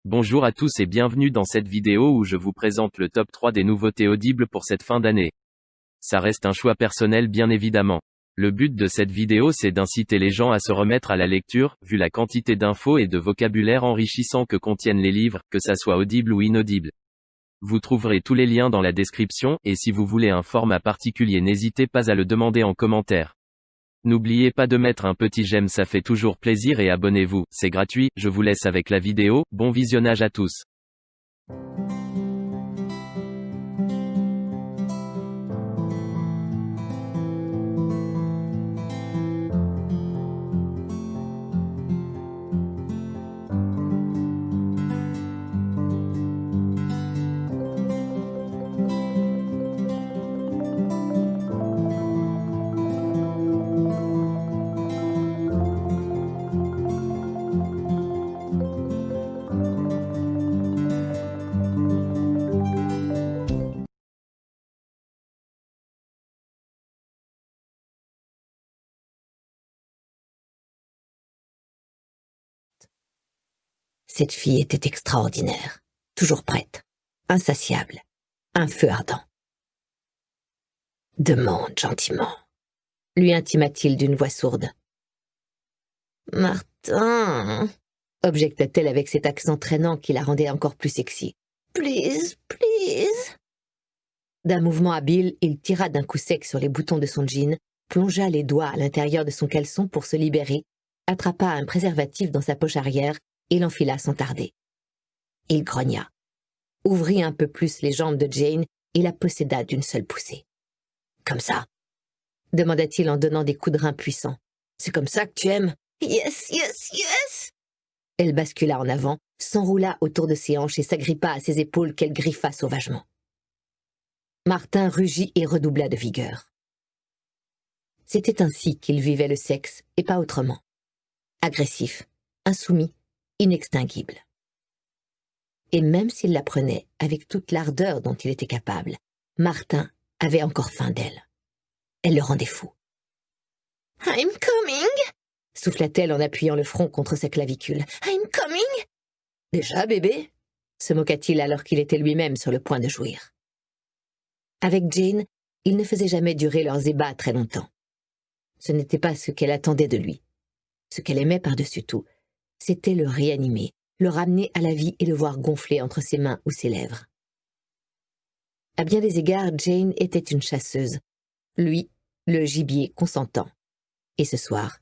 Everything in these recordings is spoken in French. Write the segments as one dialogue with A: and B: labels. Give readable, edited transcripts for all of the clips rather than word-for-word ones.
A: Bonjour à tous et bienvenue dans cette vidéo où je vous présente le top 3 des nouveautés audibles pour cette fin d'année. Ça reste un choix personnel bien évidemment. Le but de cette vidéo c'est d'inciter les gens à se remettre à la lecture, vu la quantité d'infos et de vocabulaire enrichissant que contiennent les livres, que ça soit audible ou inaudible. Vous trouverez tous les liens dans la description, et si vous voulez un format particulier n'hésitez pas à le demander en commentaire. N'oubliez pas de mettre un petit j'aime, ça fait toujours plaisir, et abonnez-vous, c'est gratuit. Je vous laisse avec la vidéo, bon visionnage à tous.
B: Cette fille était extraordinaire, toujours prête, insatiable, un feu ardent. « Demande gentiment », lui intima-t-il d'une voix sourde. « Martin », objecta-t-elle avec cet accent traînant qui la rendait encore plus sexy. « Please, please ». D'un mouvement habile, il tira d'un coup sec sur les boutons de son jean, plongea les doigts à l'intérieur de son caleçon pour se libérer, attrapa un préservatif dans sa poche arrière et l'enfila sans tarder. Il grogna, ouvrit un peu plus les jambes de Jane et la posséda d'une seule poussée. « Comme ça ?» demanda-t-il en donnant des coups de rein puissants. « C'est comme ça que tu aimes ?»« Yes, yes, yes !» Elle bascula en avant, s'enroula autour de ses hanches et s'agrippa à ses épaules qu'elle griffa sauvagement. Martin rugit et redoubla de vigueur. C'était ainsi qu'il vivait le sexe, et pas autrement. Agressif, insoumis, inextinguible. Et même s'il la prenait avec toute l'ardeur dont il était capable, Martin avait encore faim d'elle. Elle le rendait fou. « I'm coming !» souffla-t-elle en appuyant le front contre sa clavicule. « I'm coming !»« Déjà, bébé ?» se moqua-t-il alors qu'il était lui-même sur le point de jouir. Avec Jane, ils ne faisaient jamais durer leurs ébats très longtemps. Ce n'était pas ce qu'elle attendait de lui. Ce qu'elle aimait par-dessus tout, c'était le réanimer, le ramener à la vie et le voir gonfler entre ses mains ou ses lèvres. À bien des égards, Jane était une chasseuse, lui, le gibier consentant. Et ce soir,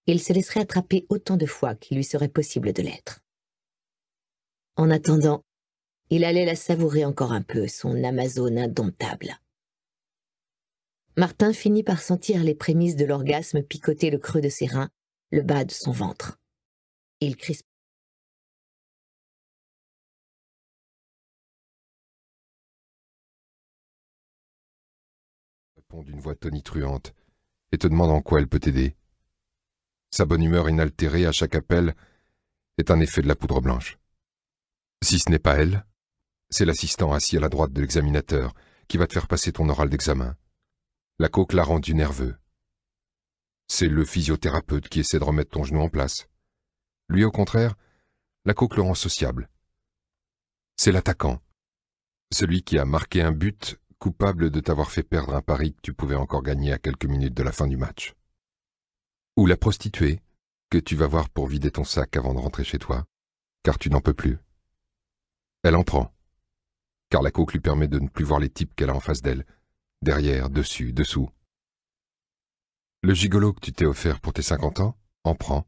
B: il se laisserait attraper autant de fois qu'il lui serait possible de l'être. En attendant, il allait la savourer encore un peu, son Amazone indomptable. Martin finit par sentir les prémices de l'orgasme picoter le creux de ses reins, le bas de son ventre. Il crispa.
C: Répond d'une voix tonitruante et te demande en quoi elle peut t'aider. Sa bonne humeur inaltérée à chaque appel est un effet de la poudre blanche. Si ce n'est pas elle, c'est l'assistant assis à la droite de l'examinateur qui va te faire passer ton oral d'examen. La coke l'a rendu nerveux. C'est le physiothérapeute qui essaie de remettre ton genou en place. Lui, au contraire, la coke le rend sociable. C'est l'attaquant, celui qui a marqué un but, coupable de t'avoir fait perdre un pari que tu pouvais encore gagner à quelques minutes de la fin du match. Ou la prostituée, que tu vas voir pour vider ton sac avant de rentrer chez toi, car tu n'en peux plus. Elle en prend, car la coke lui permet de ne plus voir les types qu'elle a en face d'elle, derrière, dessus, dessous. Le gigolo que tu t'es offert pour tes 50 ans, en prend.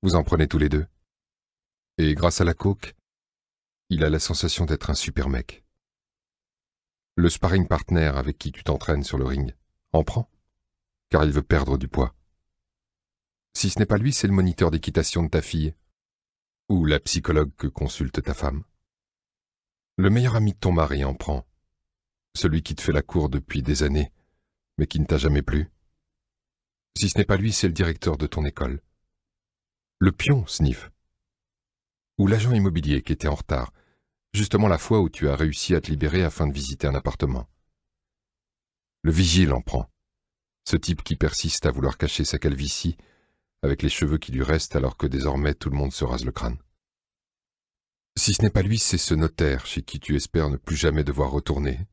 C: Vous en prenez tous les deux. Et grâce à la coke, il a la sensation d'être un super mec. Le sparring partner avec qui tu t'entraînes sur le ring en prend, car il veut perdre du poids. Si ce n'est pas lui, c'est le moniteur d'équitation de ta fille, ou la psychologue que consulte ta femme. Le meilleur ami de ton mari en prend, celui qui te fait la cour depuis des années, mais qui ne t'a jamais plu. Si ce n'est pas lui, c'est le directeur de ton école. Le pion, Sniff. Ou l'agent immobilier qui était en retard, justement la fois où tu as réussi à te libérer afin de visiter un appartement. Le vigile en prend, ce type qui persiste à vouloir cacher sa calvitie avec les cheveux qui lui restent alors que désormais tout le monde se rase le crâne. Si ce n'est pas lui, c'est ce notaire chez qui tu espères ne plus jamais devoir retourner,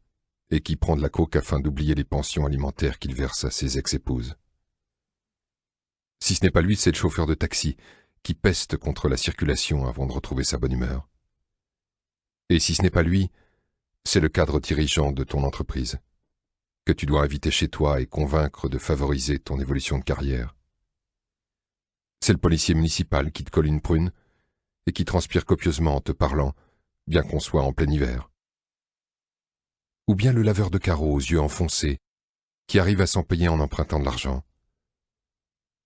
C: et qui prend de la coke afin d'oublier les pensions alimentaires qu'il verse à ses ex-épouses. Si ce n'est pas lui, c'est le chauffeur de taxi, qui peste contre la circulation avant de retrouver sa bonne humeur. Et si ce n'est pas lui, c'est le cadre dirigeant de ton entreprise, que tu dois inviter chez toi et convaincre de favoriser ton évolution de carrière. C'est le policier municipal qui te colle une prune et qui transpire copieusement en te parlant, bien qu'on soit en plein hiver. Ou bien le laveur de carreaux aux yeux enfoncés, qui arrive à s'en payer en empruntant de l'argent.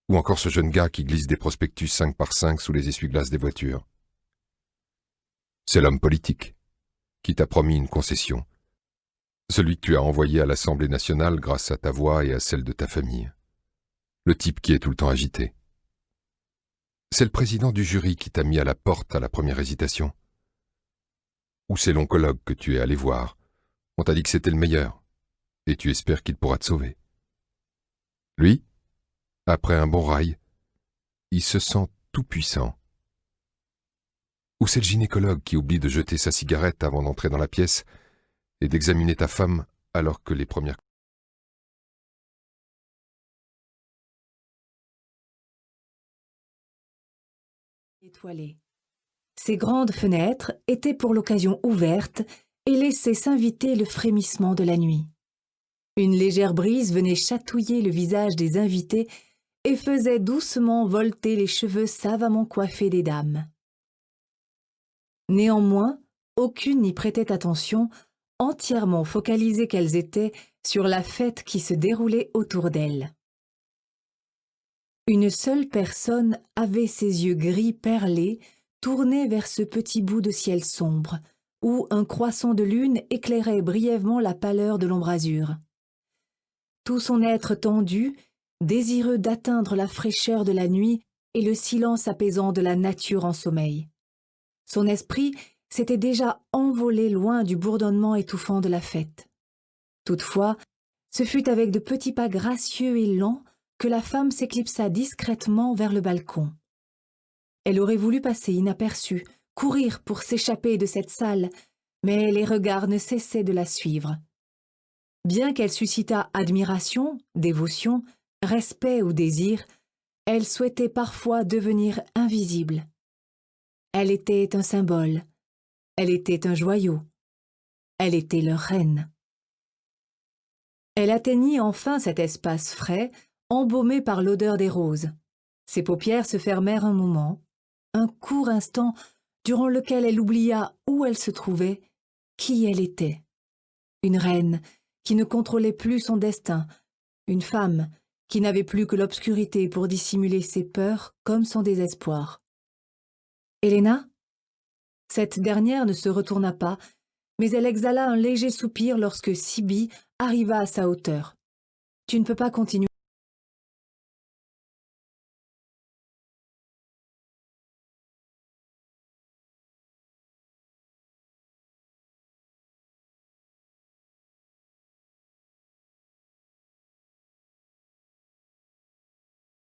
C: Ou encore ce jeune gars qui glisse des prospectus 5 par 5 sous les essuie-glaces des voitures. C'est l'homme politique, qui t'a promis une concession. Celui que tu as envoyé à l'Assemblée nationale grâce à ta voix et à celle de ta famille. Le type qui est tout le temps agité. C'est le président du jury qui t'a mis à la porte à la première hésitation. Ou c'est l'oncologue que tu es allé voir. On t'a dit que c'était le meilleur, et tu espères qu'il pourra te sauver. Lui, après un bon rail, il se sent tout puissant. Ou c'est le gynécologue qui oublie de jeter sa cigarette avant d'entrer dans la pièce et d'examiner ta femme alors que les premières...
D: Étoilées. Ces grandes fenêtres étaient pour l'occasion ouvertes et laissaient s'inviter le frémissement de la nuit. Une légère brise venait chatouiller le visage des invités et faisait doucement volter les cheveux savamment coiffés des dames. Néanmoins, aucune n'y prêtait attention, entièrement focalisées qu'elles étaient sur la fête qui se déroulait autour d'elles. Une seule personne avait ses yeux gris perlés tournés vers ce petit bout de ciel sombre, où un croissant de lune éclairait brièvement la pâleur de l'embrasure. Tout son être tendu, désireux d'atteindre la fraîcheur de la nuit et le silence apaisant de la nature en sommeil. Son esprit s'était déjà envolé loin du bourdonnement étouffant de la fête. Toutefois, ce fut avec de petits pas gracieux et lents que la femme s'éclipsa discrètement vers le balcon. Elle aurait voulu passer inaperçue, courir pour s'échapper de cette salle, mais les regards ne cessaient de la suivre. Bien qu'elle suscitât admiration, dévotion, respect ou désir, elle souhaitait parfois devenir invisible. Elle était un symbole, elle était un joyau, elle était leur reine. Elle atteignit enfin cet espace frais, embaumé par l'odeur des roses. Ses paupières se fermèrent un moment, un court instant durant lequel elle oublia où elle se trouvait, qui elle était. Une reine qui ne contrôlait plus son destin, une femme qui n'avait plus que l'obscurité pour dissimuler ses peurs comme son désespoir. Helena? Cette dernière ne se retourna pas, mais elle exhala un léger soupir lorsque Sibylle arriva à sa hauteur. « Tu ne peux pas continuer. »